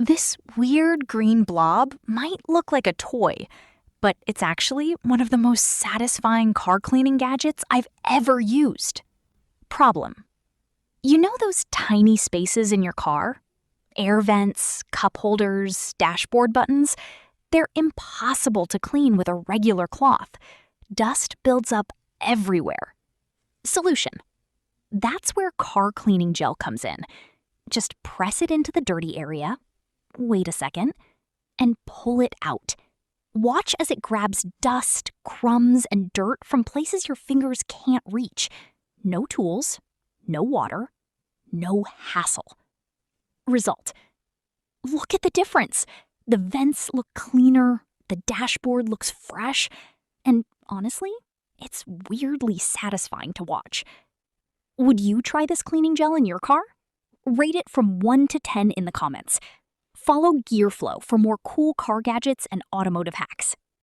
This weird green blob might look like a toy, but it's actually one of the most satisfying car cleaning gadgets I've ever used. Problem: you know those tiny spaces in your car? Air vents, cup holders, dashboard buttons? They're impossible to clean with a regular cloth. Dust builds up everywhere. Solution: that's where car cleaning gel comes in. Just press it into the dirty area, wait a second, and pull it out. Watch as it grabs dust, crumbs, and dirt from places your fingers can't reach. No tools, no water, no hassle. Result: look at the difference. The vents look cleaner, the dashboard looks fresh, and honestly, it's weirdly satisfying to watch. Would you try this cleaning gel in your car? Rate it from 1 to 10 in the comments. Follow GearFlow for more cool car gadgets and automotive hacks.